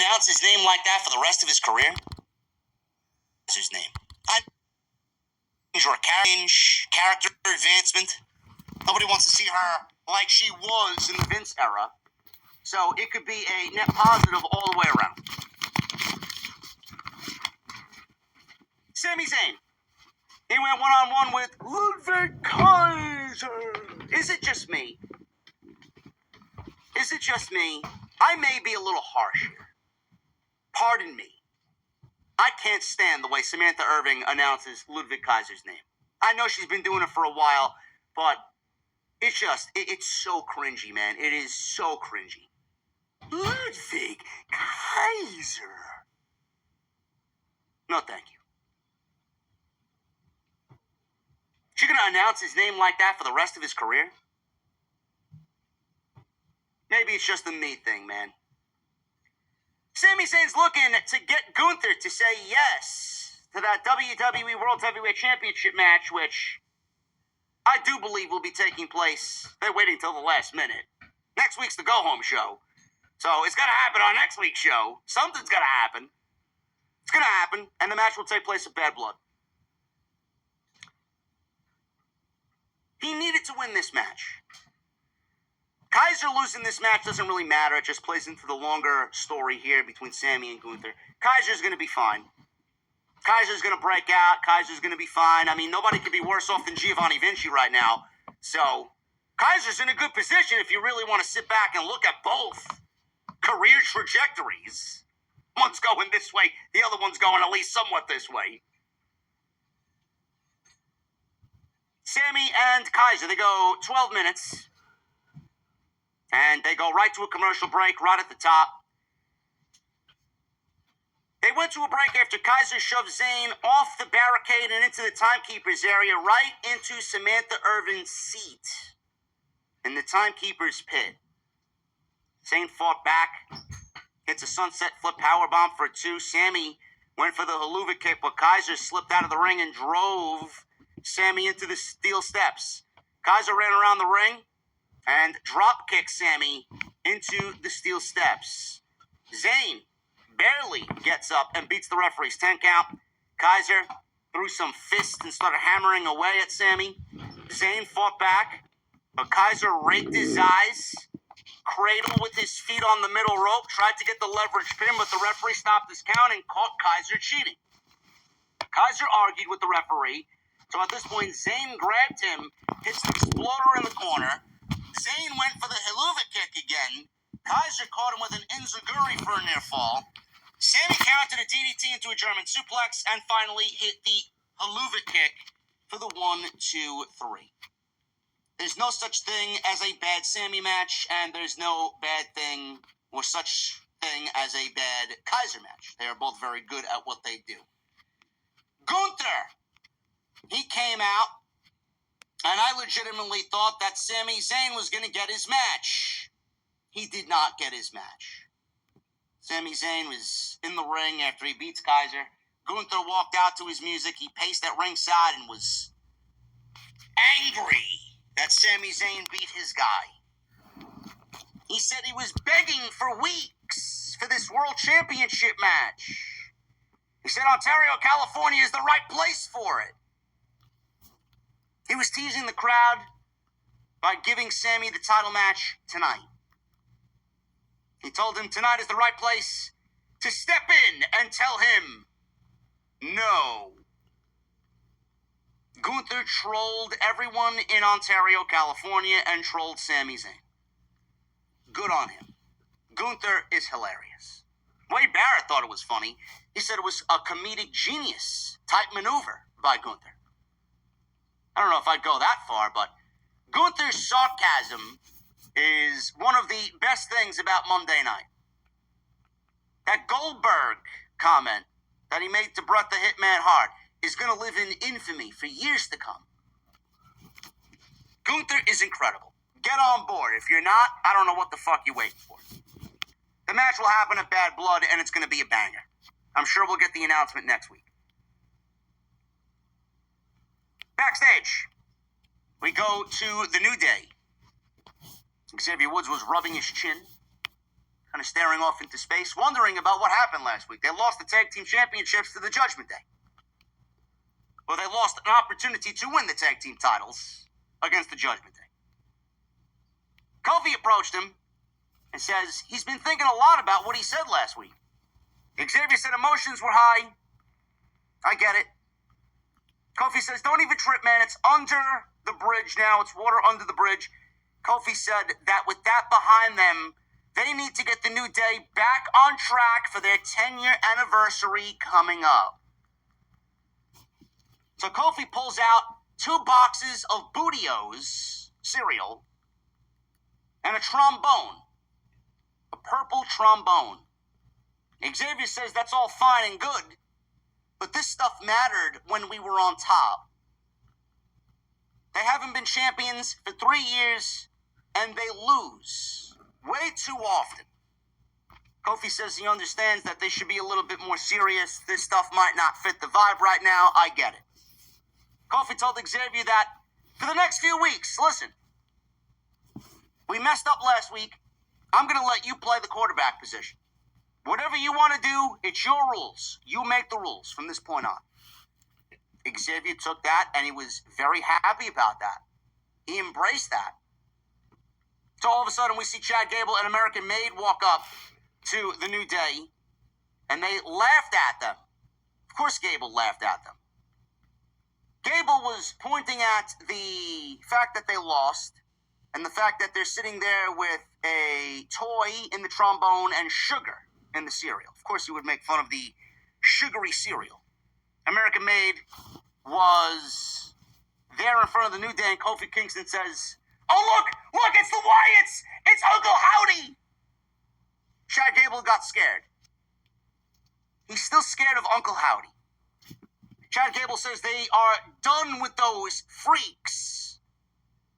announce his name like that for the rest of his career? That's his name. Or character advancement. Nobody wants to see her like she was in the Vince era. So it could be a net positive all the way around. Sami Zayn. He went one-on-one with Ludwig Kaiser. Is it just me? Is it just me? I may be a little harsh here. Pardon me. I can't stand the way Samantha Irving announces Ludwig Kaiser's name. I know she's been doing it for a while, but it's so cringy, man. It is so cringy. Ludwig Kaiser. No, thank you. She gonna announce his name like that for the rest of his career? Maybe it's just a me thing, man. Sami Zayn's looking to get Gunther to say yes to that WWE World Heavyweight Championship match, which I do believe will be taking place. They're waiting till the last minute. Next week's the go-home show. So it's going to happen on next week's show. Something's going to happen. It's going to happen, and the match will take place at Bad Blood. He needed to win this match. Kaiser losing this match doesn't really matter. It just plays into the longer story here between Sami and Gunther. Kaiser's going to be fine. Kaiser's going to break out. Kaiser's going to be fine. I mean, nobody could be worse off than Giovanni Vinci right now. So, Kaiser's in a good position if you really want to sit back and look at both career trajectories. One's going this way, the other one's going at least somewhat this way. Sami and Kaiser, they go 12 minutes. And they go right to a commercial break right at the top. They went to a break after Kaiser shoved Zayn off the barricade and into the timekeeper's area, right into Samantha Irving's seat in the timekeeper's pit. Zayn fought back, hits a sunset flip powerbomb for 2. Sami went for the haluva kick, but Kaiser slipped out of the ring and drove Sami into the steel steps. Kaiser ran around the ring and drop kicked Sami into the steel steps. Zayn barely gets up and beats the referee's 10 count. Kaiser threw some fists and started hammering away at Sami. Zayn fought back, but Kaiser raked his eyes, cradled with his feet on the middle rope, tried to get the leverage pin, but the referee stopped his count and caught Kaiser cheating. Kaiser argued with the referee, so at this point, Zayn grabbed him, hits the exploder in the corner. Zayn went for the haluva kick again. Kaiser caught him with an enziguri for a near fall. Sami countered a DDT into a German suplex and finally hit the haluva kick for the 1-2-3. There's no such thing as a bad Sami match, and there's no bad thing or such thing as a bad Kaiser match. They are both very good at what they do. Gunther, he came out, and I legitimately thought that Sami Zayn was going to get his match. He did not get his match. Sami Zayn was in the ring after he beats Kaiser. Gunther walked out to his music. He paced at ringside and was angry that Sami Zayn beat his guy. He said he was begging for weeks for this World Championship match. He said Ontario, California is the right place for it. He was teasing the crowd by giving Sami the title match tonight. He told him tonight is the right place to step in and tell him no. Gunther trolled everyone in Ontario, California, and trolled Sami Zayn. Good on him. Gunther is hilarious. Wade Barrett thought it was funny. He said it was a comedic genius type maneuver by Gunther. I don't know if I'd go that far, but Gunther's sarcasm is one of the best things about Monday night. That Goldberg comment that he made to Bret the Hitman Hart is going to live in infamy for years to come. Gunther is incredible. Get on board. If you're not, I don't know what the fuck you're waiting for. The match will happen at Bad Blood, and it's going to be a banger. I'm sure we'll get the announcement next week. Backstage, we go to the New Day. Xavier Woods was rubbing his chin. kind of staring off into space, wondering about what happened last week. They lost the tag team championships to the Judgment Day. Well, they lost an opportunity to win the tag team titles against the Judgment Day. Kofi approached him and says he's been thinking a lot about what he said last week. Xavier said emotions were high. I get it. Kofi says, don't even trip, man. It's under the bridge now. It's water under the bridge. Kofi said that with that behind them, they need to get the New Day back on track for their 10-year anniversary coming up. So Kofi pulls out 2 boxes of Booty-O's cereal and a trombone, a purple trombone. Xavier says that's all fine and good, but this stuff mattered when we were on top. They haven't been champions for 3 years, and they lose way too often. Kofi says he understands that they should be a little bit more serious. This stuff might not fit the vibe right now. I get it. Kofi told Xavier that for the next few weeks, listen, we messed up last week. I'm going to let you play the quarterback position. Whatever you want to do, it's your rules. You make the rules from this point on. Xavier took that, and he was very happy about that. He embraced that. So all of a sudden, we see Chad Gable and American Made walk up to the New Day, and they laughed at them. Of course Gable laughed at them. Gable was pointing at the fact that they lost, and the fact that they're sitting there with a toy in the trombone and sugar in the cereal. Of course, he would make fun of the sugary cereal. American Made was there in front of the New Day, and Kofi Kingston says, oh, look, it's the Wyatts! It's Uncle Howdy! Chad Gable got scared. He's still scared of Uncle Howdy. Chad Gable says they are done with those freaks.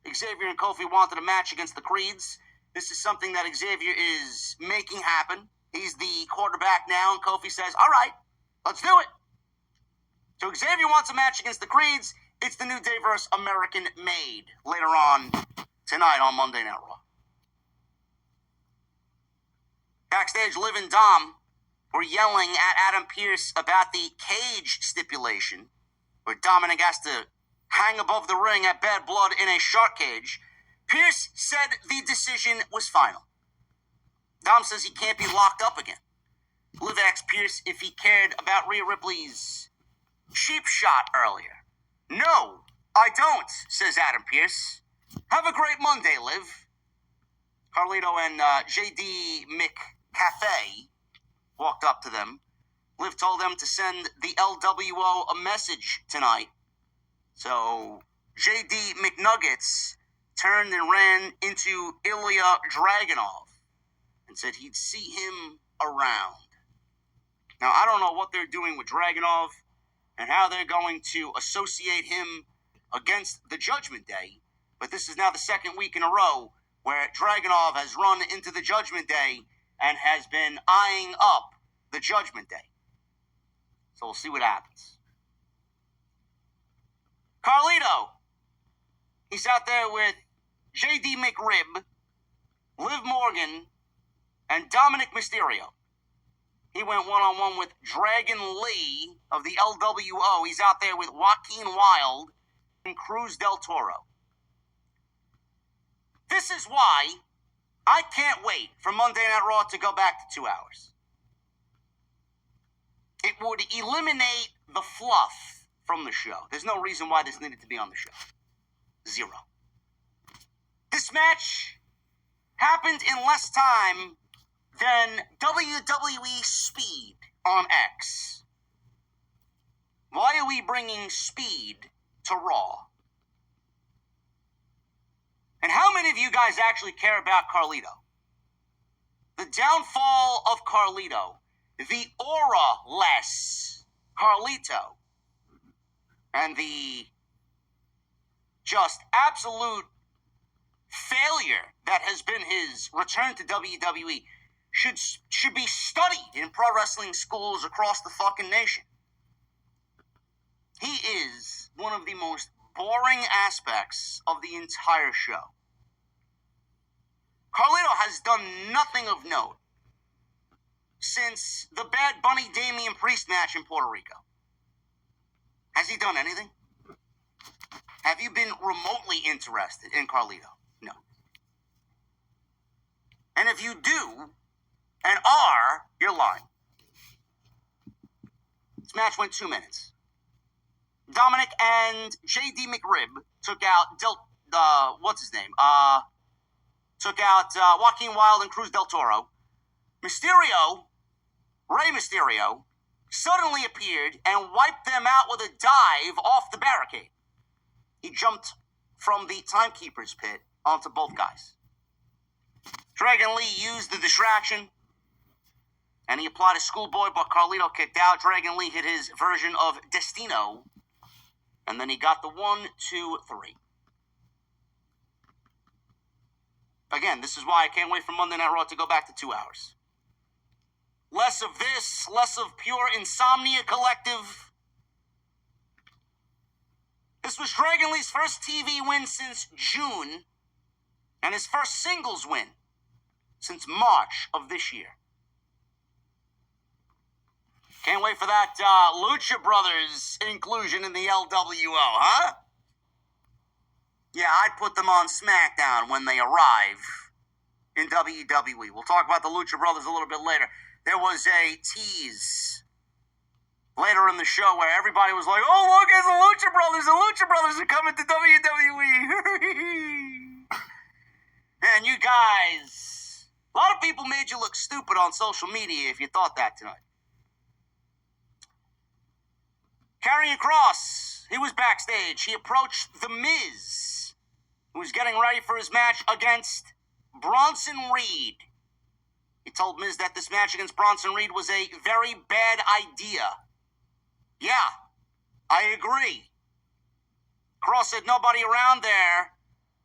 Xavier and Kofi wanted a match against the Creeds. This is something that Xavier is making happen. He's the quarterback now, and Kofi says, all right, let's do it. So Xavier wants a match against the Creeds. It's the New Day vs. American Made later on tonight on Monday Night Raw. Backstage, Liv and Dom were yelling at Adam Pearce about the cage stipulation, where Dominic has to hang above the ring at Bad Blood in a shark cage. Pearce said the decision was final. Dom says he can't be locked up again. Liv asked Pearce if he cared about Rhea Ripley's cheap shot earlier. No, I don't, says Adam Pearce. Have a great Monday, Liv. Carlito and JD McCafe walked up to them. Liv told them to send the LWO a message tonight. So JD McNuggets turned and ran into Ilya Dragunov and said he'd see him around. Now, I don't know what they're doing with Dragunov and how they're going to associate him against the Judgment Day, but this is now the second week in a row where Dragunov has run into the Judgment Day and has been eyeing up the Judgment Day. So we'll see what happens. Carlito, he's out there with JD McRib, Liv Morgan, and Dominic Mysterio. He went one-on-one with Dragon Lee of the LWO. He's out there with Joaquin Wilde and Cruz del Toro. This is why I can't wait for Monday Night Raw to go back to 2 hours. It would eliminate the fluff from the show. There's no reason why this needed to be on the show. Zero. This match happened in less time than WWE Speed on X. Why are we bringing Speed to Raw? And how many of you guys actually care about Carlito? The downfall of Carlito, the aura-less Carlito, and the just absolute failure that has been his return to WWE should be studied in pro wrestling schools across the fucking nation. He is one of the most boring aspects of the entire show. Carlito has done nothing of note since the Bad Bunny Damian Priest match in Puerto Rico? Has he done anything? Have you been remotely interested in Carlito? No. And if you do, and are, you're lying. This match went 2 minutes. Dominic and J.D. McRib took out took out Joaquin Wilde and Cruz del Toro. Rey Mysterio, suddenly appeared and wiped them out with a dive off the barricade. He jumped from the timekeeper's pit onto both guys. Dragon Lee used the distraction, and he applied a schoolboy, but Carlito kicked out. Dragon Lee hit his version of Destino, and then he got the 1, 2, 3. Again, this is why I can't wait for Monday Night Raw to go back to 2 hours. Less of this, less of pure Insomnia Collective. This was Dragon Lee's first TV win since June, and his first singles win since March of this year. Can't wait for that Lucha Brothers inclusion in the LWO, huh? Yeah, I'd put them on SmackDown when they arrive in WWE. We'll talk about the Lucha Brothers a little bit later. There was a tease later in the show where everybody was like, oh, look, it's the Lucha Brothers. The Lucha Brothers are coming to WWE. And you guys, a lot of people made you look stupid on social media if you thought that tonight. Karrion Kross, he was backstage. He approached The Miz, who was getting ready for his match against Bronson Reed. He told Miz that this match against Bronson Reed was a very bad idea. Yeah, I agree. Kross said nobody around there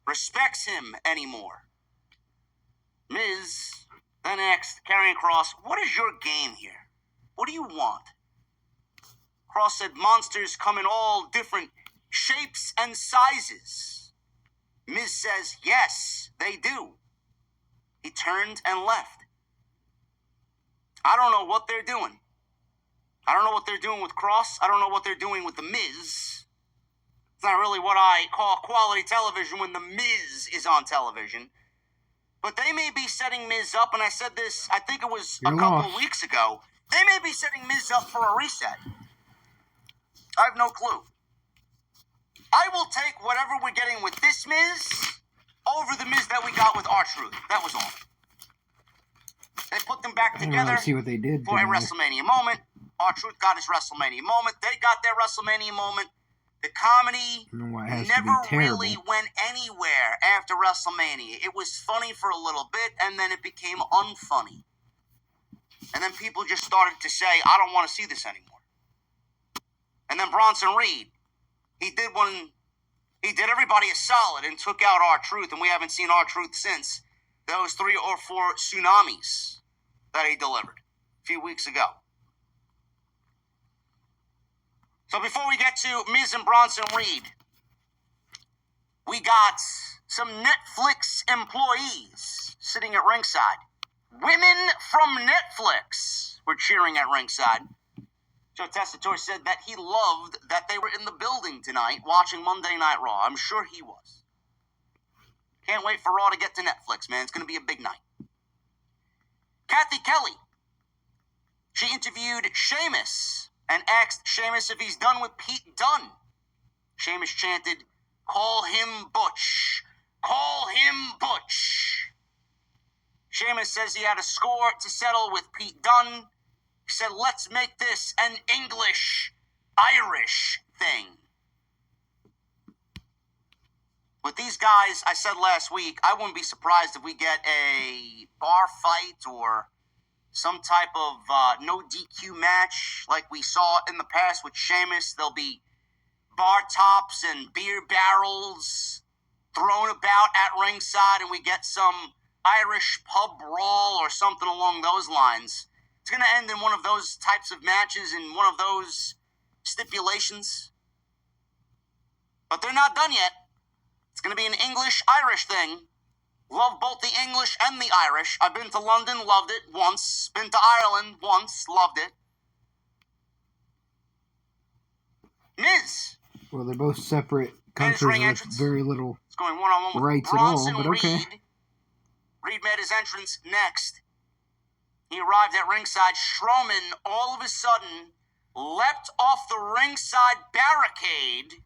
respects him anymore. Miz then asked Karrion Kross, what is your game here? What do you want? Kross said monsters come in all different shapes and sizes. Miz says, yes, they do. He turned and left. I don't know what they're doing. I don't know what they're doing with Kross. I don't know what they're doing with The Miz. It's not really what I call quality television when The Miz is on television. But they may be setting Miz up, and I said this, I think it was a couple of weeks ago. They may be setting Miz up for a reset. I have no clue. I will take whatever we're getting with this Miz over the Miz that we got with R-Truth. That was all. They put them back together see what they did for a WrestleMania moment. R-Truth got his WrestleMania moment. They got their WrestleMania moment. The comedy never really went anywhere after WrestleMania. It was funny for a little bit, and then it became unfunny. And then people just started to say, I don't want to see this anymore. And then Bronson Reed, he did everybody a solid and took out R-Truth, and we haven't seen R-Truth since those 3 or 4 tsunamis that he delivered a few weeks ago. So before we get to Miz and Bronson Reed, we got some Netflix employees sitting at ringside. Women from Netflix were cheering at ringside. Joe Tessitore said that he loved that they were in the building tonight watching Monday Night Raw. I'm sure he was. Can't wait for Raw to get to Netflix, man. It's going to be a big night. Kathy Kelly. She interviewed Sheamus and asked Sheamus if he's done with Pete Dunne. Sheamus chanted, call him Butch. Call him Butch. Sheamus says he had a score to settle with Pete Dunne. He said, let's make this an English-Irish thing. With these guys, I said last week, I wouldn't be surprised if we get a bar fight or some type of no DQ match like we saw in the past with Sheamus. There'll be bar tops and beer barrels thrown about at ringside, and we get some Irish pub brawl or something along those lines. It's going to end in one of those types of matches in one of those stipulations. But they're not done yet. It's going to be an English-Irish thing. Love both the English and the Irish. I've been to London, loved it once. Been to Ireland once, loved it. Miz. Well, they're both separate countries with very little it's going one-on-one with rights Bronson at all, but okay. Reed made his entrance next. He arrived at ringside. Strowman, all of a sudden, leapt off the ringside barricade.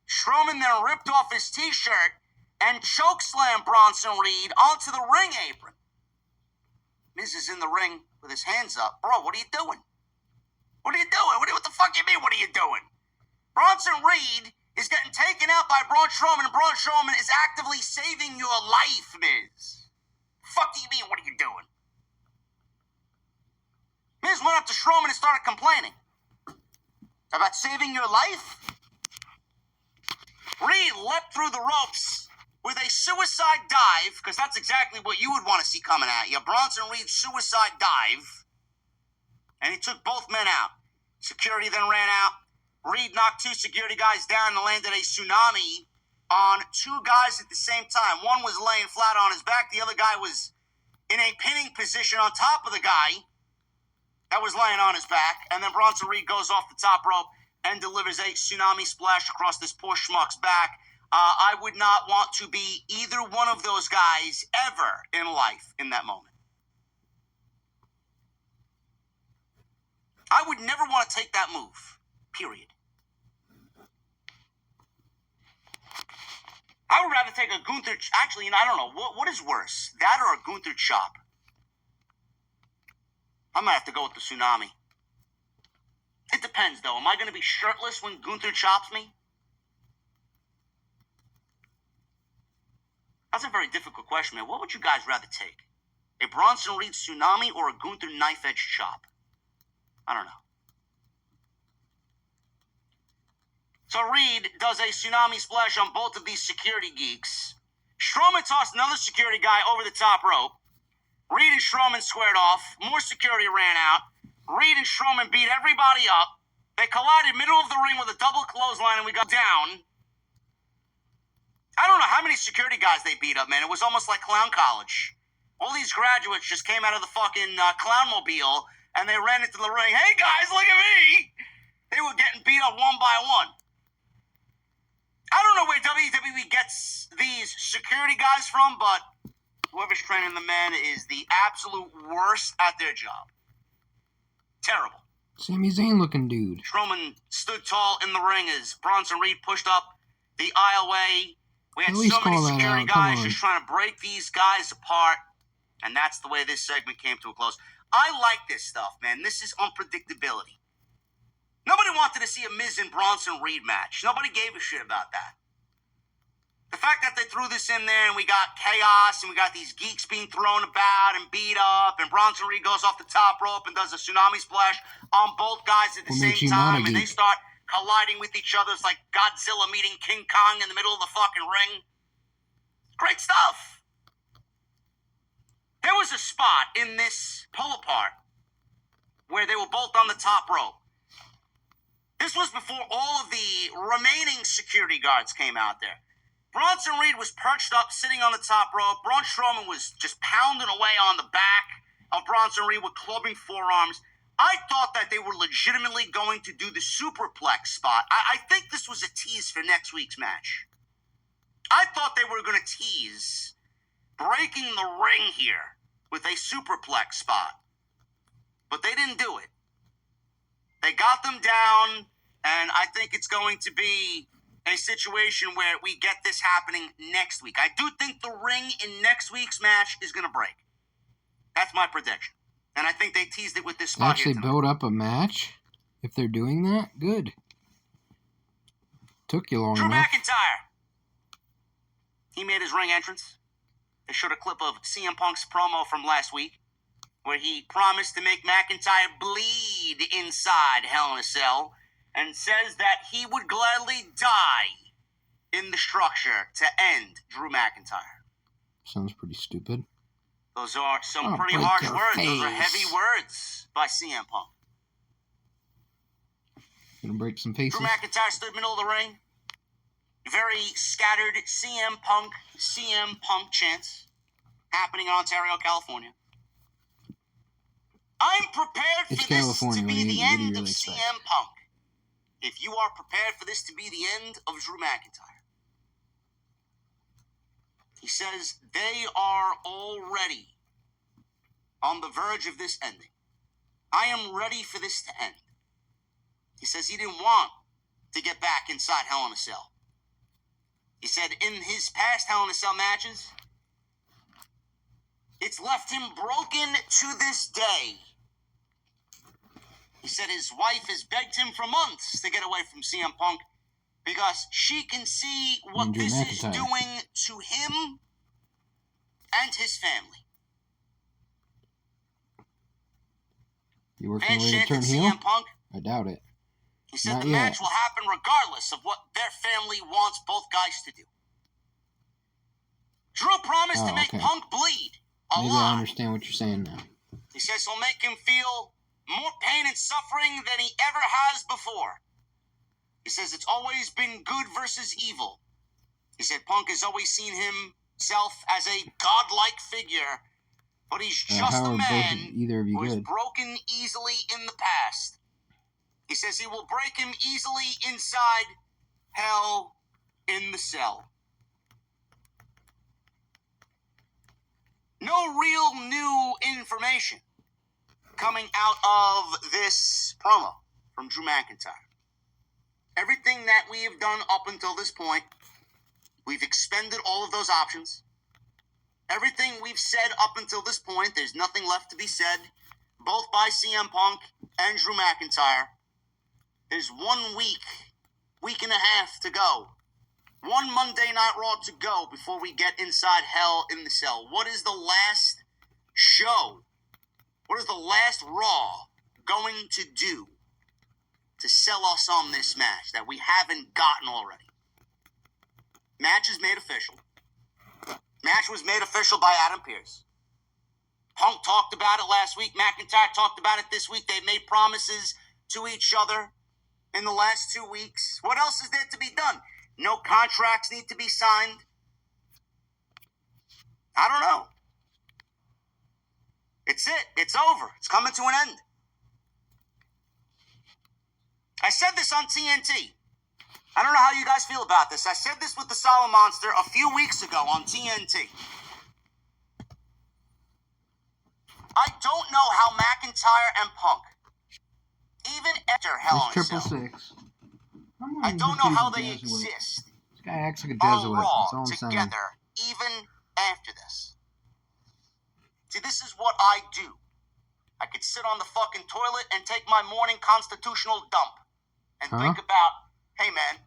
Strowman then ripped off his t-shirt and chokeslammed Bronson Reed onto the ring apron. Miz is in the ring with his hands up. Bro, what are you doing? What are you doing? What the fuck you mean, what are you doing? Bronson Reed is getting taken out by Braun Strowman, and Braun Strowman is actively saving your life, Miz. Fuck do you mean, what are you doing? Miz went up to Strowman and started complaining about saving your life. Reed leapt through the ropes with a suicide dive, because that's exactly what you would want to see coming at you. Bronson Reed's suicide dive. And he took both men out. Security then ran out. Reed knocked two security guys down and landed a tsunami on two guys at the same time. One was laying flat on his back. The other guy was in a pinning position on top of the guy that was laying on his back. And then Bronson Reed goes off the top rope and delivers a tsunami splash across this poor schmuck's back. I would not want to be either one of those guys ever in life in that moment. I would never want to take that move, period. I would rather take a Gunther... Actually, I don't know. What is worse, that or a Gunther chop? I might have to go with the tsunami. It depends, though. Am I going to be shirtless when Gunther chops me? That's a very difficult question, man. What would you guys rather take? A Bronson Reed tsunami or a Gunther knife-edge chop? I don't know. So Reed does a tsunami splash on both of these security geeks. Strowman tossed another security guy over the top rope. Reed and Strowman squared off. More security ran out. Reed and Strowman beat everybody up. They collided middle of the ring with a double clothesline, and we got down. I don't know how many security guys they beat up, man. It was almost like clown college. All these graduates just came out of the fucking clown mobile, and they ran into the ring. Hey, guys, look at me! They were getting beat up one by one. I don't know where WWE gets these security guys from, but whoever's training the men is the absolute worst at their job. Terrible. Sami Zayn looking dude. Strowman stood tall in the ring as Bronson Reed pushed up the aisleway. We had so many security guys just trying to break these guys apart, and that's the way this segment came to a close. I like this stuff, man. This is unpredictability. Nobody wanted to see a Miz and Bronson Reed match. Nobody gave a shit about that. The fact that they threw this in there and we got chaos and we got these geeks being thrown about and beat up and Bronson Reed goes off the top rope and does a tsunami splash on both guys at the same time and they start colliding with each other. It's like Godzilla meeting King Kong in the middle of the fucking ring. Great stuff. There was a spot in this pull-apart where they were both on the top rope. This was before all of the remaining security guards came out there. Bronson Reed was perched up, sitting on the top rope. Braun Strowman was just pounding away on the back of Bronson Reed with clubbing forearms. I thought that they were legitimately going to do the superplex spot. I think this was a tease for next week's match. I thought they were going to tease breaking the ring here with a superplex spot. But they didn't do it. They got them down, and I think it's going to be a situation where we get this happening next week. I do think the ring in next week's match is going to break. That's my prediction. And I think they teased it with this spot actually build up a match? If they're doing that, good. Took you long enough. Drew McIntyre. He made his ring entrance. They showed a clip of CM Punk's promo from last week where he promised to make McIntyre bleed inside Hell in a Cell and says that he would gladly die in the structure to end Drew McIntyre. Sounds pretty stupid. Those are some pretty harsh words. Those are heavy words by CM Punk. Gonna break some faces. Drew McIntyre stood middle of the ring. very scattered CM Punk chants happening in Ontario, California. I'm prepared for this to be the end of CM Punk. If you are prepared for this to be the end of Drew McIntyre. He says they are already on the verge of this ending. I am ready for this to end. He says he didn't want to get back inside Hell in a Cell. He said in his past Hell in a Cell matches, it's left him broken to this day. He said his wife has begged him for months to get away from CM Punk because she can see what this is doing to him and his family. You working ready to turn heel? Punk. I doubt it. He said match will happen regardless of what their family wants both guys to do. Drew promised to make Punk bleed a lot. Maybe I understand what you're saying now. He says he'll make him feel more pain and suffering than he ever has before. He says it's always been good versus evil. He said Punk has always seen himself as a godlike figure, but he's just a man who is broken easily in the past. He says he will break him easily inside Hell in the Cell. No real new information coming out of this promo from Drew McIntyre. Everything that we have done up until this point, we've expended all of those options. Everything we've said up until this point, there's nothing left to be said, both by CM Punk and Drew McIntyre. There's 1 week and a half to go. One Monday Night Raw to go before we get inside Hell in the Cell. What is the last show? What is the last Raw going to do to sell us on this match that we haven't gotten already? Match is made official. Match was made official by Adam Pearce. Punk talked about it last week. McIntyre talked about it this week. They've made promises to each other in the last 2 weeks. What else is there to be done? No contracts need to be signed. I don't know. It's it. It's over. It's coming to an end. I said this on TNT. I don't know how you guys feel about this. I said this with the Solid Monster a few weeks ago on TNT. I don't know how McIntyre and Punk, even after Hell in a Cell, 666. I don't know how they exist This guy acts like a Jesuit. on Raw That's all I'm saying. together, even after this. See, this is what I do. I could sit on the fucking toilet and take my morning constitutional dump and think about, hey man,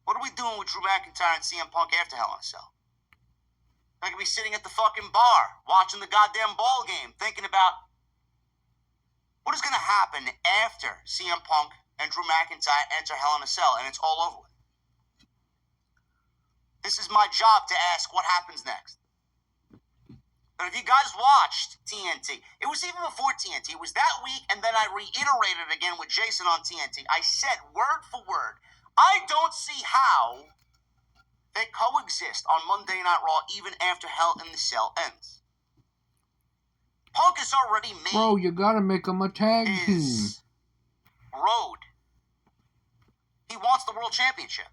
what are we doing with Drew McIntyre and CM Punk after Hell in a Cell? I could be sitting at the fucking bar watching the goddamn ball game thinking about what is going to happen after CM Punk and Drew McIntyre enter Hell in a Cell and it's all over with. This is my job to ask what happens next. But if you guys watched TNT, it was even before TNT. It was that week, and then I reiterated again with Jason on TNT. I said word for word, I don't see how they coexist on Monday Night Raw even after Hell in the Cell ends. Punk has already made Bro, you gotta make him a tag team. his road. He wants the World Championship.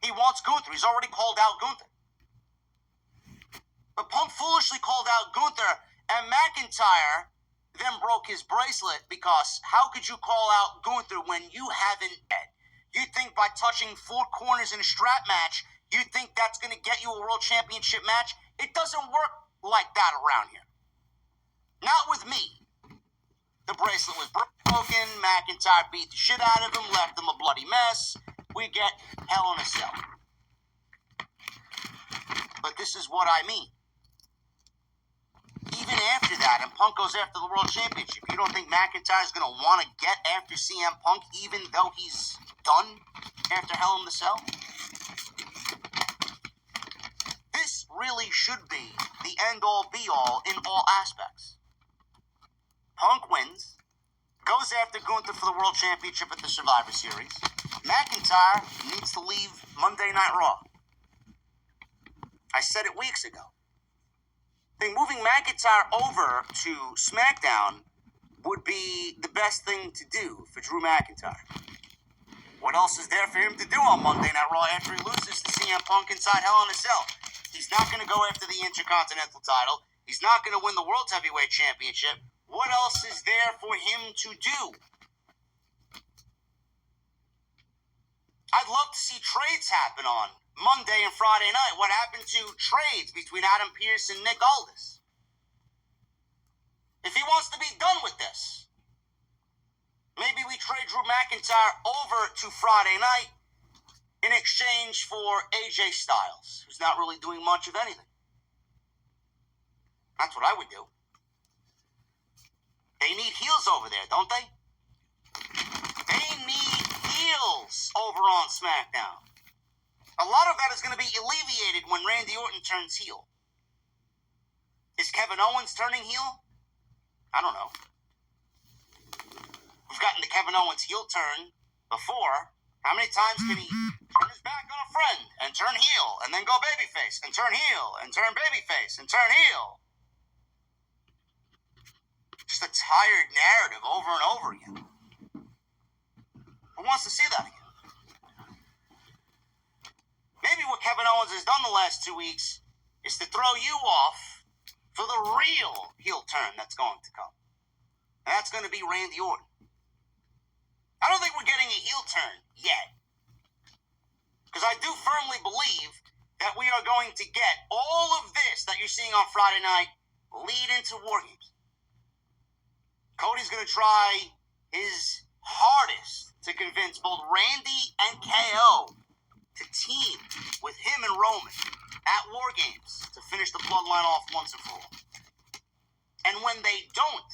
He wants Gunther. He's already called out Gunther. But Punk foolishly called out Gunther, and McIntyre then broke his bracelet because how could you call out Gunther when you haven't bet? You think by touching four corners in a strap match, you think that's going to get you a World Championship match? It doesn't work like that around here. Not with me. The bracelet was broken. McIntyre beat the shit out of him, left him a bloody mess. We get Hell in a Cell. But this is what I mean. Even after that, and Punk goes after the World Championship, you don't think McIntyre's going to want to get after CM Punk even though he's done after Hell in the Cell? This really should be the end-all, be-all in all aspects. Punk wins, goes after Gunther for the World Championship at the Survivor Series. McIntyre needs to leave Monday Night Raw. I said it weeks ago. I think moving McIntyre over to SmackDown would be the best thing to do for Drew McIntyre. What else is there for him to do on Monday Night Raw after he loses to CM Punk inside Hell in a Cell? He's not going to go after the Intercontinental title. He's not going to win the World Heavyweight Championship. What else is there for him to do? I'd love to see trades happen on Monday and Friday night. What happened to trades between Adam Pearce and Nick Aldis? If he wants to be done with this, maybe we trade Drew McIntyre over to Friday night in exchange for AJ Styles, who's not really doing much of anything. That's what I would do. They need heels over there, don't they? They need heels over on SmackDown. A lot of that is going to be alleviated when Randy Orton turns heel. Is Kevin Owens turning heel? I don't know. We've gotten the Kevin Owens heel turn before. How many times can he turn his back on a friend and turn heel and then go babyface and turn heel and turn babyface and turn heel? Just a tired narrative over and over again. Who wants to see that again? Maybe what Kevin Owens has done the last 2 weeks is to throw you off for the real heel turn that's going to come. And that's going to be Randy Orton. I don't think we're getting a heel turn yet. Because I do firmly believe that we are going to get all of this that you're seeing on Friday night lead into War Games. Cody's going to try his hardest to convince both Randy and KO to team with him and Roman at War Games to finish the bloodline off once and for all. And when they don't,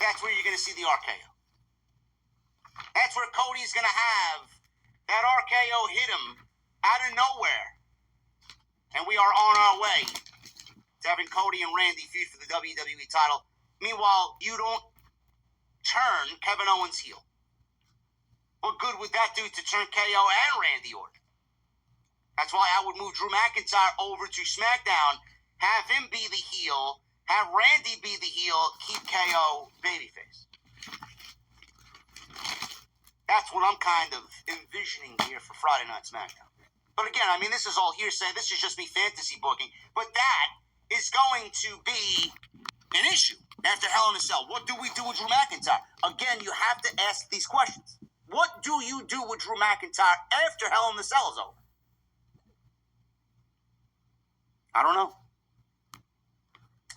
that's where you're going to see the RKO. That's where Cody's going to have that RKO hit him out of nowhere. And we are on our way to having Cody and Randy feud for the WWE title. Meanwhile, you don't turn Kevin Owens heel. What good would that do to turn KO and Randy Orton? That's why I would move Drew McIntyre over to SmackDown, have him be the heel, have Randy be the heel, keep KO babyface. That's what I'm kind of envisioning here for Friday Night SmackDown. But again, I mean, this is all hearsay. This is just me fantasy booking. But that is going to be an issue after Hell in a Cell. What do we do with Drew McIntyre? Again, you have to ask these questions. What do you do with Drew McIntyre after Hell in the Cell is over? I don't know.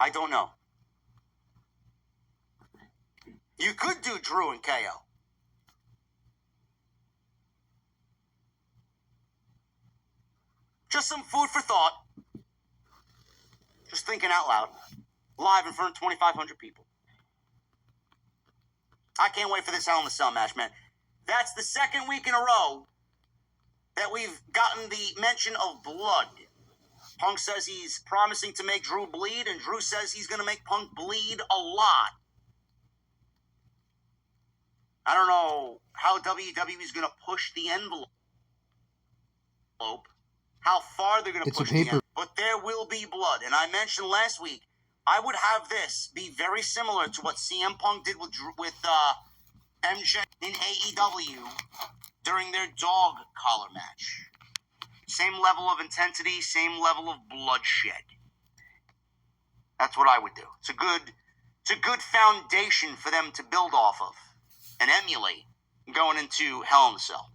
I don't know. You could do Drew and KO. Just some food for thought. Just thinking out loud. Live in front of 2,500 people. I can't wait for this Hell in the Cell match, man. That's the second week in a row that we've gotten the mention of blood. Punk says he's promising to make Drew bleed, and Drew says he's going to make Punk bleed a lot. I don't know how WWE is going to push the envelope. How far they're going to push the envelope. But there will be blood. And I mentioned last week, I would have this be very similar to what CM Punk did with MJ in AEW during their dog collar match. Same level of intensity, same level of bloodshed. That's what I would do. It's a good foundation for them to build off of and emulate going into Hell in a Cell.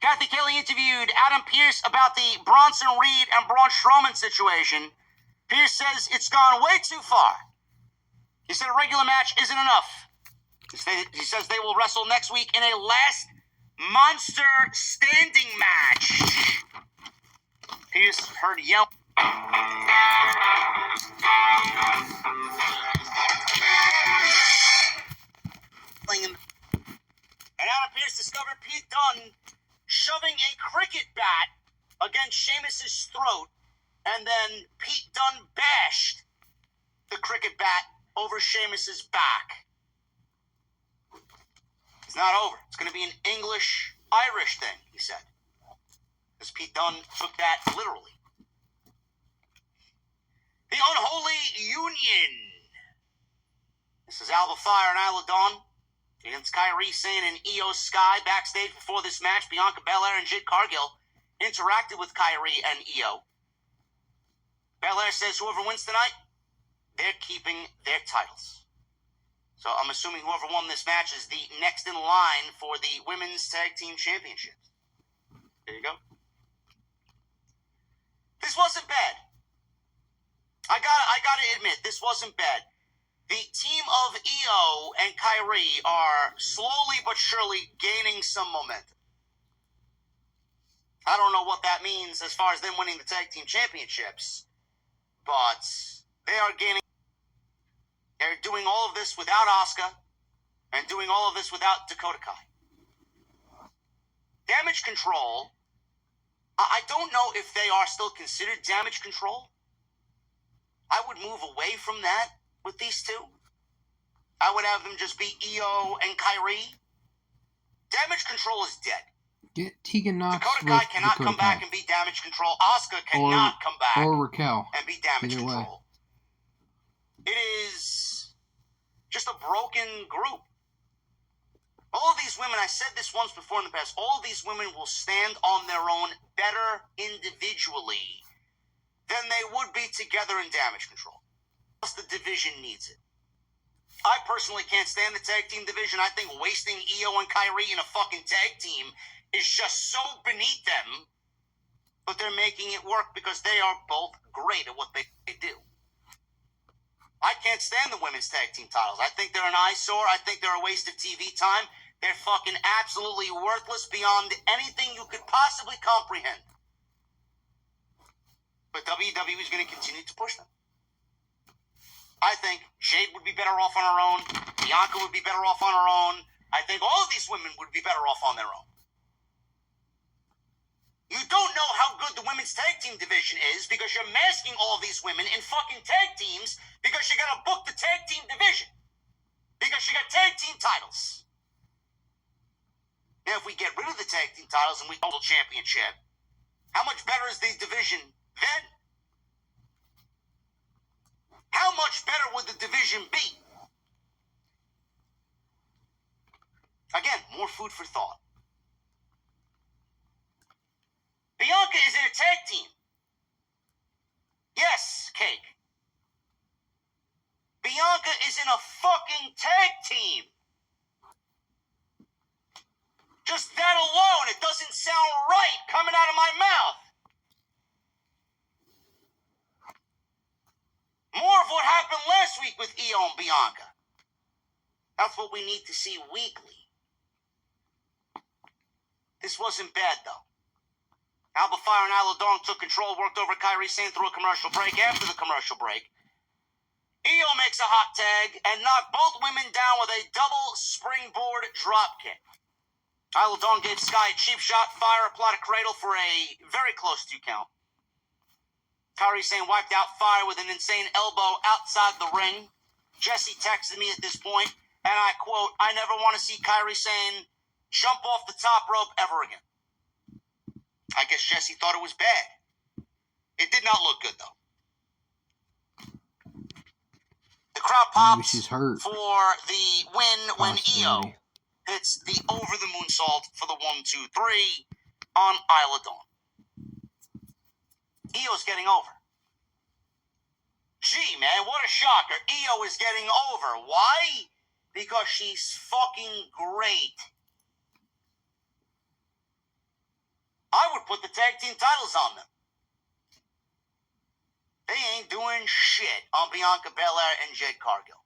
Kathy Kelly interviewed Adam Pearce about the Bronson Reed and Braun Strowman situation. Pearce says it's gone way too far. He said a regular match isn't enough. He says they will wrestle next week in a last monster standing match. Pearce heard yell. And Adam Pearce discovered Pete Dunne shoving a cricket bat against Sheamus's throat, and then Pete Dunne bashed the cricket bat over Sheamus's back. It's not over. It's going to be an English-Irish thing, he said. Because Pete Dunne took that literally. The Unholy Union. This is Alba Fire and Isla Dawn against Kairi Sane and Io Sky. Backstage before this match, Bianca Belair and Jade Cargill interacted with Kairi and Io. Belair says whoever wins tonight, they're keeping their titles. So I'm assuming whoever won this match is the next in line for the Women's Tag Team Championships. There you go. This wasn't bad. I gotta admit, this wasn't bad. The team of Io and Kairi are slowly but surely gaining some momentum. I don't know what that means as far as them winning the tag team championships, but they are gaining. They're doing all of this without Asuka and doing all of this without Dakota Kai. Damage Control, I don't know if they are still considered Damage Control. I would move away from that with these two. I would have them just be Io and Kairi. Damage Control is dead. Get Tegan Nox Dakota with Kai cannot Dakota come Kai. back and be Damage Control. Asuka cannot come back Or Raquel. and be Damage Either Control. It is just a broken group. All of these women, I said this once before in the past, all of these women will stand on their own better individually than they would be together in Damage Control. Plus, the division needs it. I personally can't stand the tag team division. I think wasting Io and Kairi in a fucking tag team is just so beneath them. But they're making it work because they are both great at what they do. I can't stand the women's tag team titles. I think they're an eyesore. I think they're a waste of TV time. They're fucking absolutely worthless beyond anything you could possibly comprehend. But WWE is going to continue to push them. I think Jade would be better off on her own. Bianca would be better off on her own. I think all of these women would be better off on their own. You don't know how good the women's tag team division is because you're masking all of these women in fucking tag teams because you gotta book the tag team division. Because you got tag team titles. Now, if we get rid of the tag team titles and we hold the championship, how much better is the division then? How much better would the division be? Again, more food for thought. Bianca is in a tag team. Yes, Cake. Bianca is in a fucking tag team. Just that alone, it doesn't sound right coming out of my mouth. More of what happened last week with Io and Bianca. That's what we need to see weekly. This wasn't bad, though. Alba Fire and Isla Dawn took control, worked over Kairi Sane through a commercial break. After the commercial break, Io makes a hot tag and knocked both women down with a double springboard dropkick. Isla Dawn gave Sky a cheap shot. Fire applied a cradle for a very close 2 count. Kairi Sane wiped out Fire with an insane elbow outside the ring. Jesse texted me at this point, and I quote, "I never want to see Kairi Sane jump off the top rope ever again." I guess Jesse thought it was bad. It did not look good, though. The crowd pops she's hurt. for the win when Io Possibility. hits the over the moonsault for the 1-2-3 on Isla Dawn. Io's getting over. Gee, man, what a shocker. Io is getting over. Why? Because she's fucking great. I would put the tag team titles on them. They ain't doing shit on Bianca Belair and Jade Cargill.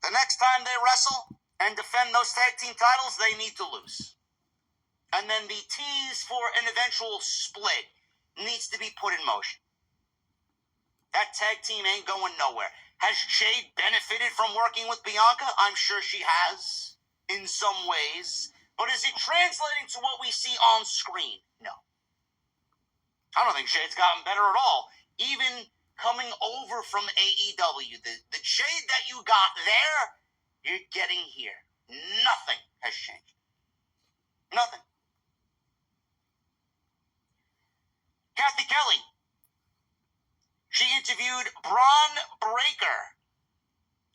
The next time they wrestle and defend those tag team titles, they need to lose. And then the tease for an eventual split needs to be put in motion. That tag team ain't going nowhere. Has Jade benefited from working with Bianca? I'm sure she has, in some ways. But is it translating to what we see on screen? No. I don't think Jade's gotten better at all. Even coming over from AEW, the Jade that you got there, you're getting here Nothing has changed. Nothing. Kathy Kelly. She interviewed Bron Breakker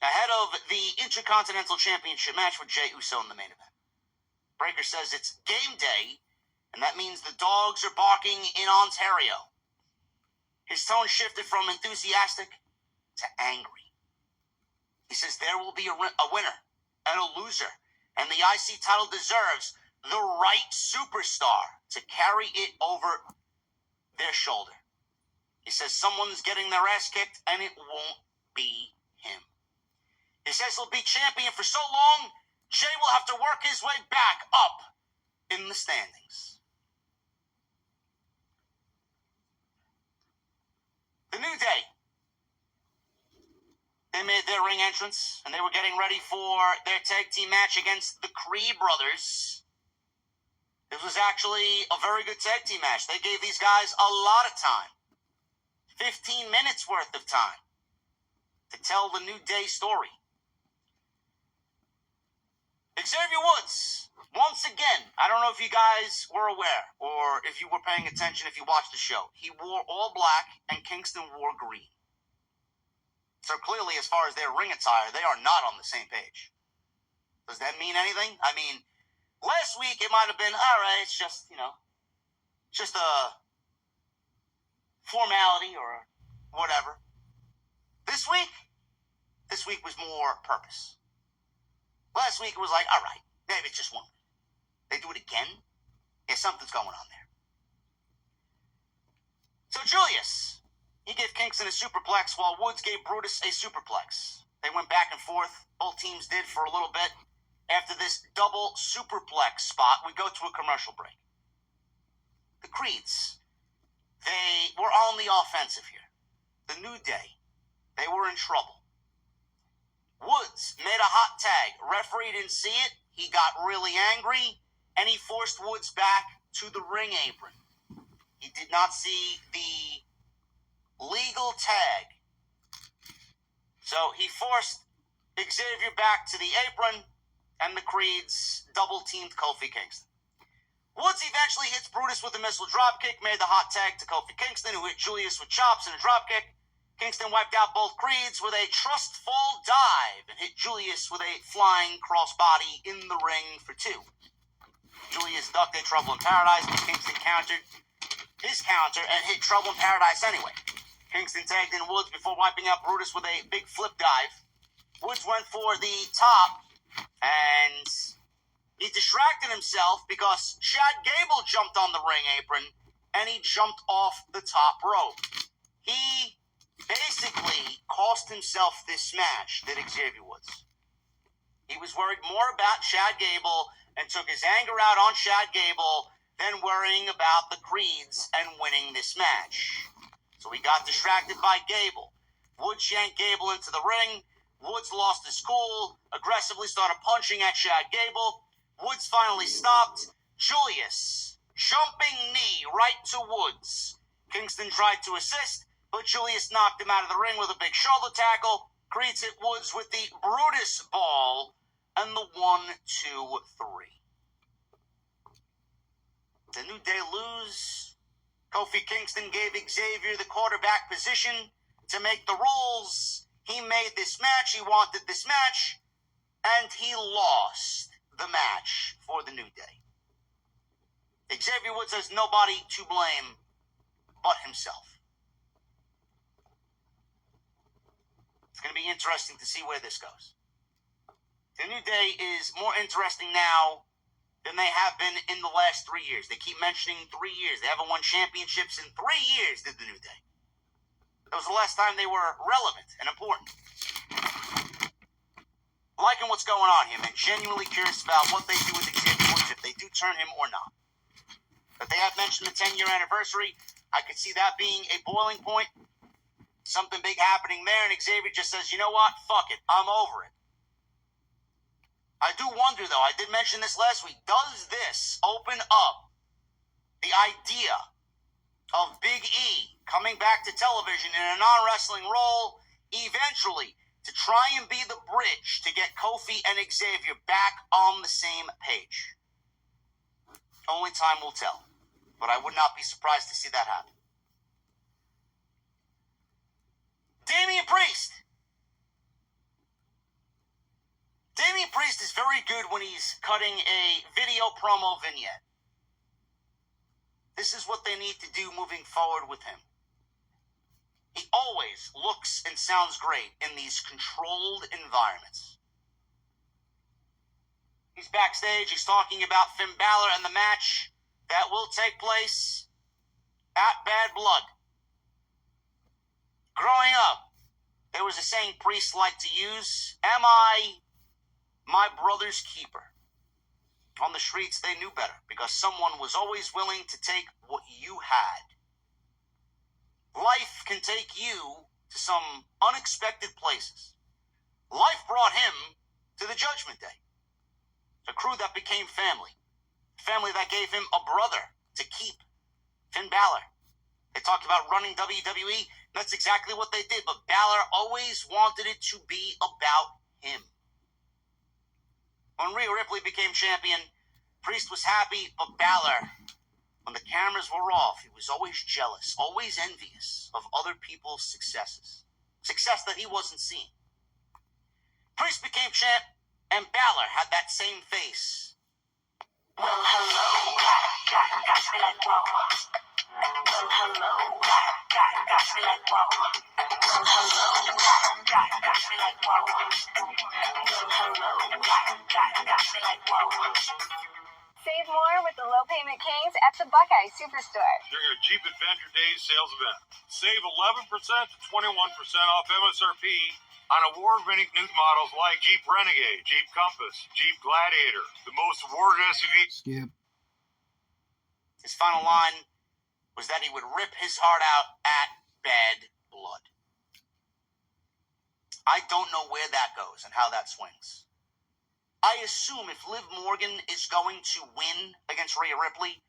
ahead of the Intercontinental Championship match with Jey Uso in the main event. Breakker says it's game day, and that means the dogs are barking in Ontario. His tone shifted from enthusiastic to angry. He says there will be a winner and a loser, and the IC title deserves the right superstar to carry it over their shoulder. He says someone's getting their ass kicked, and it won't be him. He says he'll be champion for so long, Jey will have to work his way back up in the standings. The New Day. They made their ring entrance, and they were getting ready for their tag team match against the Creed brothers. This was actually a very good tag team match. They gave these guys a lot of time. 15 minutes worth of time to tell the New Day story. Xavier Woods, once again, I don't know if you guys were aware or if you were paying attention if you watched the show. He wore all black and Kingston wore green. So clearly, as far as their ring attire, they are not on the same page. Does that mean anything? I mean, last week it might have been, all right, it's just, just a formality or whatever. This week was more purpose. Last week it was like, all right, maybe it's just one. They do it again? Yeah, something's going on there. So Julius, he gave Kingston a superplex while Woods gave Brutus a superplex. They went back and forth. Both teams did for a little bit. After this double superplex spot, we go to a commercial break. The Creeds, they were on the offensive here. The New Day, they were in trouble. Woods made a hot tag. Referee didn't see it. He got really angry, and he forced Woods back to the ring apron. He did not see the legal tag. So he forced Xavier back to the apron, and the Creeds double-teamed Kofi Kingston. Woods eventually hits Brutus with a missile dropkick, made the hot tag to Kofi Kingston, who hit Julius with chops and a dropkick. Kingston wiped out both Creeds with a trust fall dive and hit Julius with a flying crossbody in the ring for 2. Julius ducked a Trouble in Paradise, but Kingston countered his counter and hit Trouble in Paradise anyway. Kingston tagged in Woods before wiping out Brutus with a big flip dive. Woods went for the top, and he distracted himself because Chad Gable jumped on the ring apron, and he jumped off the top rope. He basically cost himself this match, did Xavier Woods. He was worried more about Chad Gable and took his anger out on Chad Gable than worrying about the Creeds and winning this match. So he got distracted by Gable. Woods yanked Gable into the ring. Woods lost his cool, aggressively started punching at Chad Gable. Woods finally stopped. Julius, jumping knee right to Woods. Kingston tried to assist, but Julius knocked him out of the ring with a big shoulder tackle. Creeds hit Woods with the Brutus ball and the 1-2-3. The New Day lose. Kofi Kingston gave Xavier the quarterback position to make the rules. He made this match. He wanted this match. And he lost the match for the New Day. Xavier Woods has nobody to blame but himself. It's going to be interesting to see where this goes. The New Day is more interesting now than they have been in the last 3 years. They keep mentioning 3 years. They haven't won championships in 3 years, did the New Day. That was the last time they were relevant and important. Liking what's going on here, man. Genuinely curious about what they do with Xavier Woods, if they do turn him or not. But they have mentioned the 10-year anniversary. I could see that being a boiling point. Something big happening there, and Xavier just says, you know what? Fuck it. I'm over it. I do wonder, though, I did mention this last week, does this open up the idea of Big E coming back to television in a non-wrestling role, eventually to try and be the bridge to get Kofi and Xavier back on the same page. Only time will tell, but I would not be surprised to see that happen. Damian Priest. Damian Priest is very good when he's cutting a video promo vignette. This is what they need to do moving forward with him. He always looks and sounds great in these controlled environments. He's backstage, he's talking about Finn Balor and the match that will take place at Bad Blood. Growing up, there was a saying priests liked to use, "Am I my brother's keeper?" On the streets, they knew better because someone was always willing to take what you had. Life can take you to some unexpected places. Life brought him to the Judgment Day. A crew that became family. Family that gave him a brother to keep. Finn Balor. They talked about running WWE. That's exactly what they did. But Balor always wanted it to be about him. When Rhea Ripley became champion, Priest was happy, but Balor, when the cameras were off, he was always jealous, always envious of other people's successes. Success that he wasn't seeing. Priest became champ, and Balor had that same face. Well, hello, got me like whoa. Well, hello, got me like whoa. Well, hello, got me like whoa. Well, hello, got me like whoa. Save more with the Low Payment Kings at the Buckeye Superstore. During a Jeep Adventure Days sales event. Save 11% to 21% off MSRP on award-winning new models like Jeep Renegade, Jeep Compass, Jeep Gladiator, the most awarded SUV. Skip. His final line was that he would rip his heart out at Bad Blood. I don't know where that goes and how that swings. I assume if Liv Morgan is going to win against Rhea Ripley,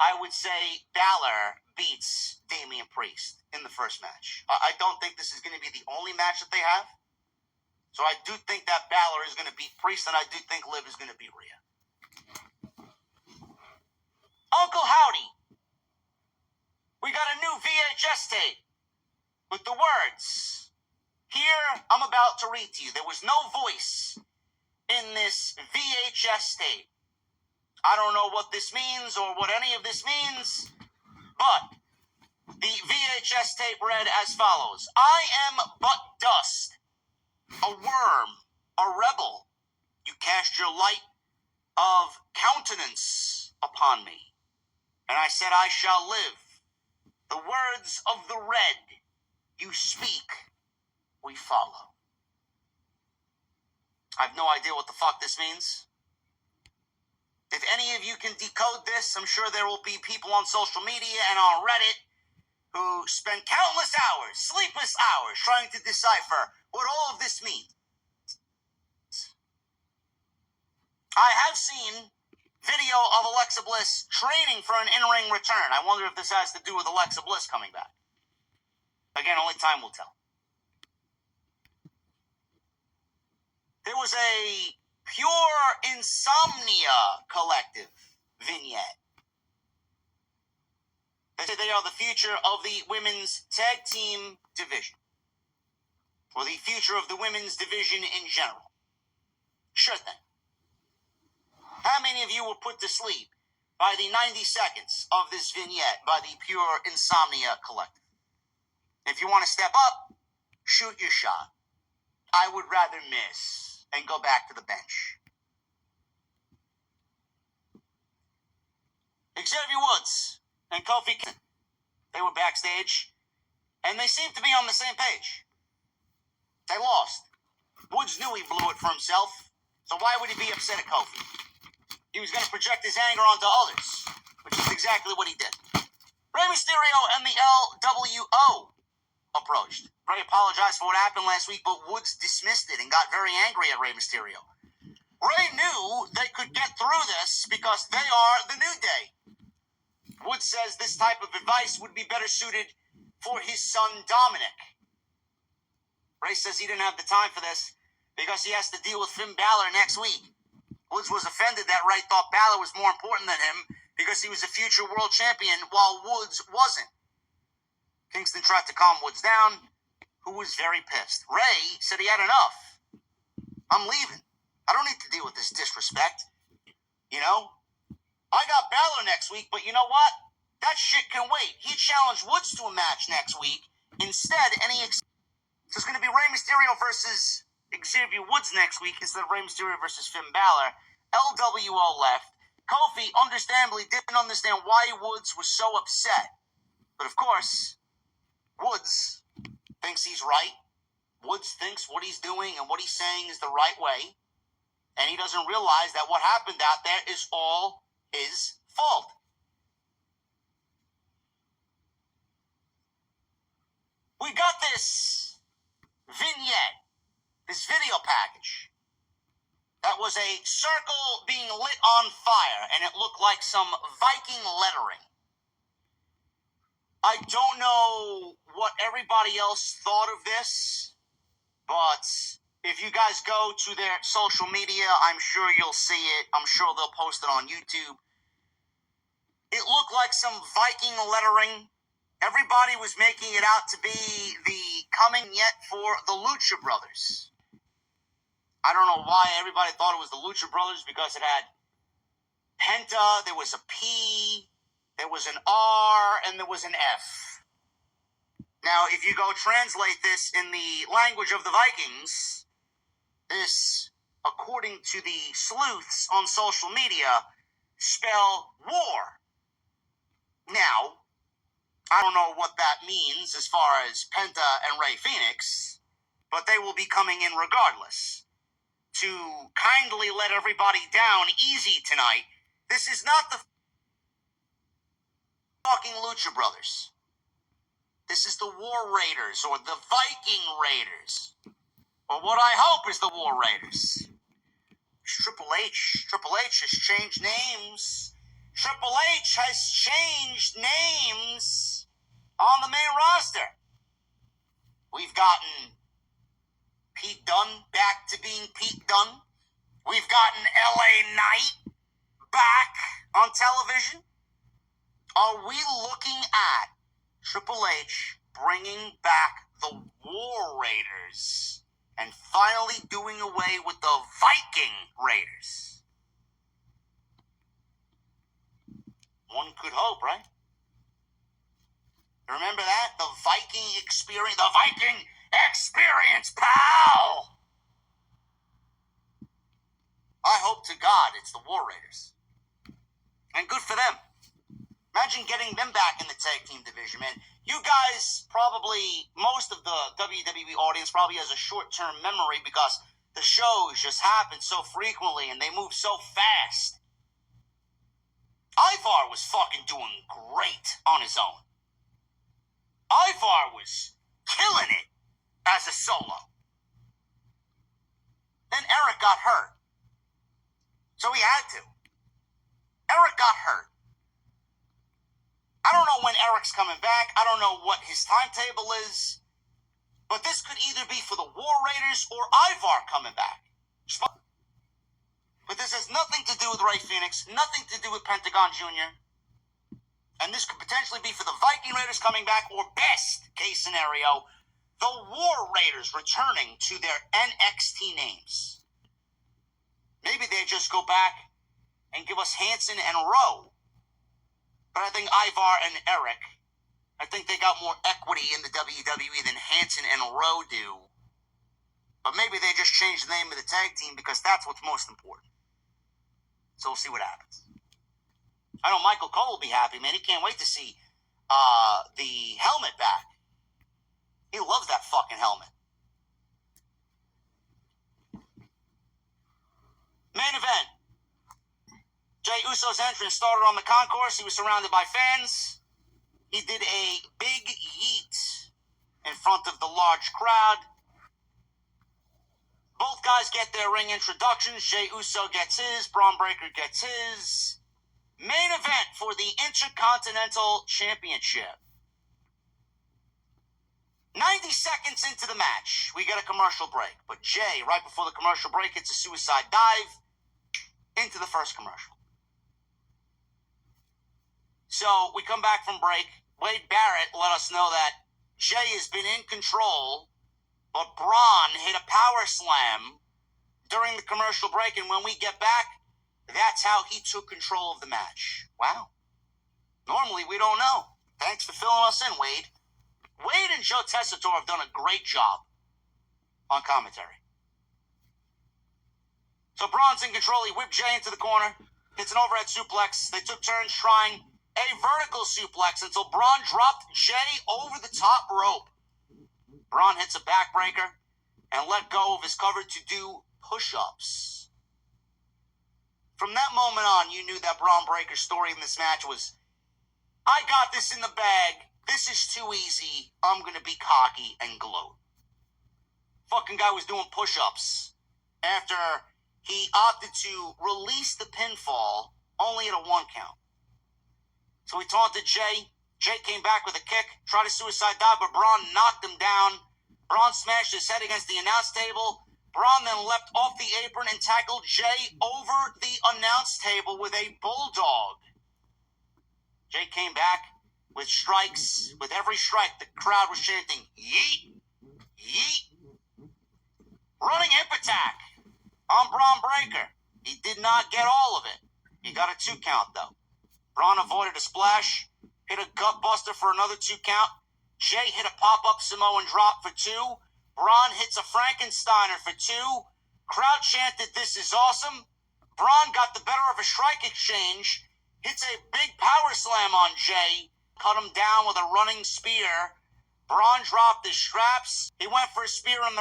I would say Balor beats Damian Priest in the first match. I don't think this is going to be the only match that they have. So I do think that Balor is going to beat Priest, and I do think Liv is going to beat Rhea. Uncle Howdy. We got a new VHS tape with the words. Here, I'm about to read to you. There was no voice in this VHS tape. I don't know what this means or what any of this means, but the VHS tape read as follows. I am but dust, a worm, a rebel. You cast your light of countenance upon me, and I said I shall live. The words of the red you speak, we follow. I have no idea what the fuck this means. If any of you can decode this, I'm sure there will be people on social media and on Reddit who spend countless hours, sleepless hours, trying to decipher what all of this means. I have seen video of Alexa Bliss training for an in-ring return. I wonder if this has to do with Alexa Bliss coming back. Again, only time will tell. There was a Pure Insomnia Collective vignette. They say they are the future of the women's tag team division. Or the future of the women's division in general. Sure thing. How many of you were put to sleep by the 90 seconds of this vignette by the Pure Insomnia Collective? If you want to step up, shoot your shot. I would rather miss and go back to the bench. Xavier Woods and Kofi Kingston, they were backstage, and they seemed to be on the same page. They lost. Woods knew he blew it for himself, so why would he be upset at Kofi? He was going to project his anger onto others, which is exactly what he did. Rey Mysterio and the LWO approached. Rey apologized for what happened last week, but Woods dismissed it and got very angry at Rey Mysterio. Rey knew they could get through this because they are the New Day. Woods says this type of advice would be better suited for his son Dominic. Ray says he didn't have the time for this because he has to deal with Finn Balor next week. Woods was offended that Ray thought Balor was more important than him because he was a future world champion while Woods wasn't. Kingston tried to calm Woods down, who was very pissed. Ray said he had enough. I'm leaving. I don't need to deal with this disrespect. You know? I got Balor next week, but you know what? That shit can wait. He challenged Woods to a match next week. Instead, so it's going to be Rey Mysterio versus Xavier Woods next week instead of Rey Mysterio versus Finn Balor. LWO left. Kofi, understandably, didn't understand why Woods was so upset. But of course, Woods thinks he's right. Woods thinks what he's doing and what he's saying is the right way. And he doesn't realize that what happened out there is all his fault. We got this vignette, this video package. That was a circle being lit on fire, and it looked like some Viking lettering. I don't know what everybody else thought of this, but if you guys go to their social media, I'm sure you'll see it. I'm sure they'll post it on YouTube. It looked like some Viking lettering. Everybody was making it out to be the coming yet for the Lucha Brothers. I don't know why everybody thought it was the Lucha Brothers because it had Penta, there was a P, there was an R, and there was an F. Now, if you go translate this in the language of the Vikings, this, according to the sleuths on social media, spell war. Now, I don't know what that means as far as Penta and Rey Fenix, but they will be coming in regardless. To kindly let everybody down easy tonight, this is not the fucking Lucha Brothers. This is the War Raiders, or the Viking Raiders. Or what I hope is the War Raiders. Triple H has changed names. Triple H has changed names on the main roster. We've gotten Pete Dunne back to being Pete Dunne. We've gotten LA Knight back on television. Are we looking at Triple H bringing back the War Raiders and finally doing away with the Viking Raiders? One could hope, right? Remember that? The Viking experience. The Viking experience, pal! I hope to God it's the War Raiders. And good for them. Imagine getting them back in the tag team division, man. You guys probably, most of the WWE audience probably has a short-term memory because the shows just happen so frequently and they move so fast. Ivar was fucking doing great on his own. Ivar was killing it as a solo. Then Eric got hurt. So he had to. Eric got hurt. I don't know when Eric's coming back. I don't know what his timetable is. But this could either be for the War Raiders or Ivar coming back. But this has nothing to do with Rey Fenix, nothing to do with Pentagon Jr. And this could potentially be for the Viking Raiders coming back, or best case scenario, the War Raiders returning to their NXT names. Maybe they just go back and give us Hanson and Rowe. But I think Ivar and Eric, I think they got more equity in the WWE than Hanson and Rowe do. But maybe they just changed the name of the tag team because that's what's most important. So we'll see what happens. I know Michael Cole will be happy, man. He can't wait to see the helmet back. He loves that fucking helmet. Main event. Jey Uso's entrance started on the concourse. He was surrounded by fans. He did a big yeet in front of the large crowd. Both guys get their ring introductions. Jey Uso gets his. Bron Breakker gets his. Main event for the Intercontinental Championship. 90 seconds into the match, we get a commercial break. But Jay, right before the commercial break, hits a suicide dive into the first commercial. So we come back from break. Wade Barrett let us know that Jay has been in control, but Bron hit a power slam during the commercial break, and when we get back, that's how he took control of the match. Wow. Normally, we don't know. Thanks for filling us in, Wade. Wade and Joe Tessitore have done a great job on commentary. So Bron's in control. He whipped Jay into the corner, hits an overhead suplex. They took turns trying a vertical suplex until Bron dropped Jay over the top rope. Bron hits a backbreaker and let go of his cover to do push-ups. From that moment on, you knew that Bron Breaker's story in this match was, I got this in the bag. This is too easy. I'm going to be cocky and gloat. Fucking guy was doing push-ups after he opted to release the pinfall only at a 1 count. So he taunted Jay. Jay came back with a kick, tried a suicide dive, but Bron knocked him down. Bron smashed his head against the announce table. Bron then leapt off the apron and tackled Jay over the announce table with a bulldog. Jay came back with strikes. With every strike, the crowd was chanting, yeet, yeet. Running hip attack on Bron Breakker. He did not get all of it. He got a 2 count, though. Bron avoided a splash, hit a gut buster for another 2 count. Jay hit a pop-up Samoan drop for 2. Bron hits a Frankensteiner for 2. Crowd chanted, this is awesome. Bron got the better of a strike exchange, hits a big power slam on Jay, cut him down with a running spear. Bron dropped his straps. He went for a spear in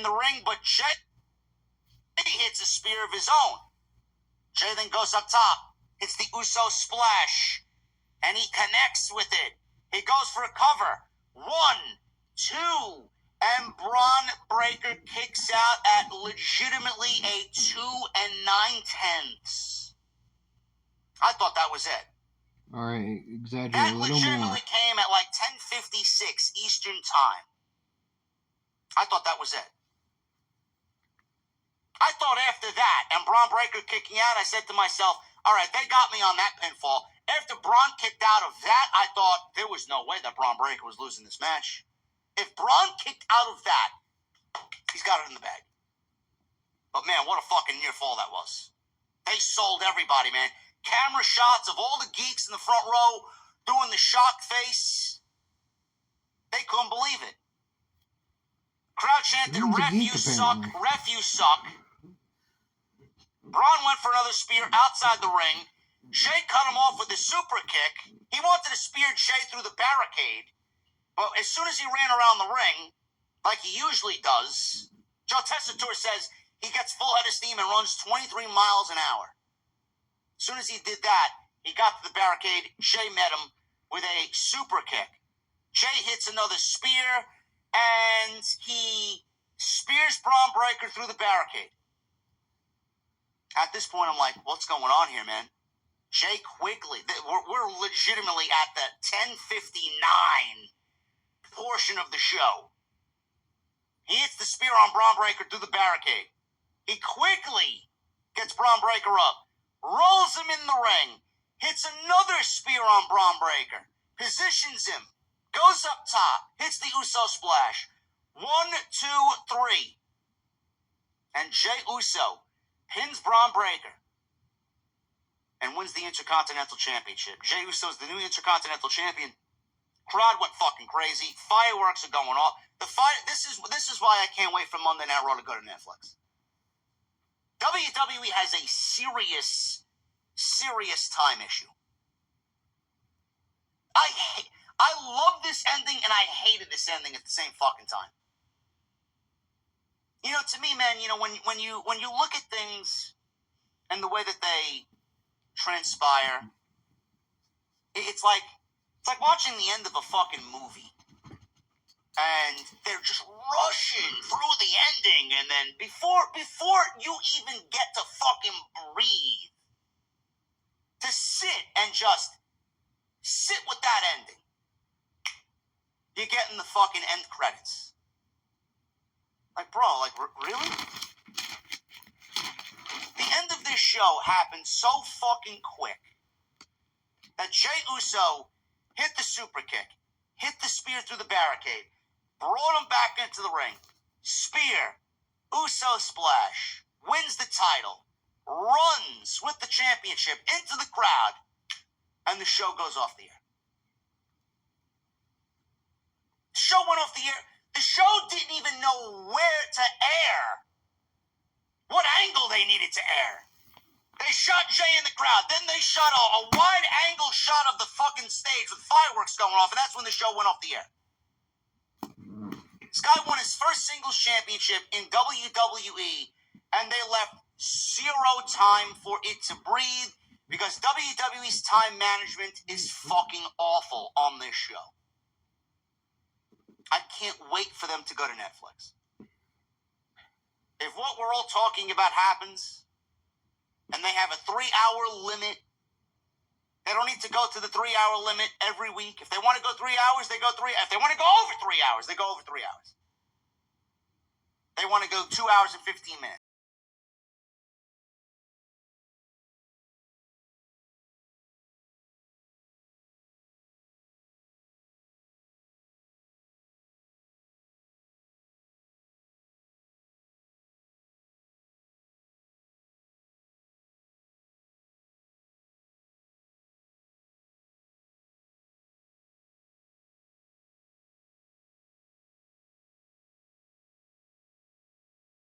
the ring, but Jay hits a spear of his own. Jay then goes up top, hits the Uso splash, and he connects with it. He goes for a cover. 1, 2, and Bron Breakker kicks out at legitimately a 2 9/10. I thought that was it. All right, exaggerate That a little more. legitimately came at like 10:56 Eastern Time. I thought that was it. I thought after that, and Bron Breakker kicking out, I said to myself, all right, they got me on that pinfall. After Bron kicked out of that, I thought there was no way that Bron Breakker was losing this match. If Bron kicked out of that, he's got it in the bag. But man, what a fucking near fall that was. They sold everybody, man. Camera shots of all the geeks in the front row doing the shock face. They couldn't believe it. Crowd chanted, Everyone's a ref, geek, you suck, apparently. ref, you suck. Bron went for another spear outside the ring. Jay cut him off with a super kick. He wanted to spear Jay through the barricade. But as soon as he ran around the ring, like he usually does, Joe Tessitore says he gets full head of steam and runs 23 miles an hour. As soon as he did that, he got to the barricade. Jay met him with a super kick. Jay hits another spear, and he spears Bron Breakker through the barricade. At this point, I'm like, what's going on here, man? Jay quickly, we're legitimately at the 10:59 portion of the show. He hits the spear on Bron Breakker through the barricade. He quickly gets Bron Breakker up, rolls him in the ring, hits another spear on Bron Breakker, positions him, goes up top, hits the Uso splash. 1, 2, 3. And Jay Uso pins Bron Breakker and wins the Intercontinental Championship. Jay Uso is the new Intercontinental Champion. Crowd went fucking crazy. Fireworks are going off. This is why I can't wait for Monday Night Raw to go to Netflix. WWE has a serious time issue. I love this ending and I hated this ending at the same fucking time. You know, to me, man, you know, when you look at things and the way that they transpire, it's like watching the end of a fucking movie. And they're just rushing through the ending, and then before you even get to fucking breathe, to sit and just sit with that ending. you're getting the fucking end credits. Like, bro, like, really? The end of this show happened so fucking quick that Jey Uso hit the super kick, hit the spear through the barricade, brought him back into the ring, spear, Uso splash, wins the title, runs with the championship into the crowd, and the show goes off the air. The show went off the air. The show didn't even know where to air. What angle they needed to air. They shot Jey in the crowd. Then they shot a wide-angle shot of the fucking stage with fireworks going off, and that's when the show went off the air. This guy won his first singles championship in WWE, and they left zero time for it to breathe because WWE's time management is fucking awful on this show. I can't wait for them to go to Netflix. If what we're all talking about happens, and they have a 3-hour limit, they don't need to go to the 3-hour limit every week. If they want to go 3 hours, they go 3. If they want to go over 3 hours, they go over 3 hours. They want to go 2 hours and 15 minutes.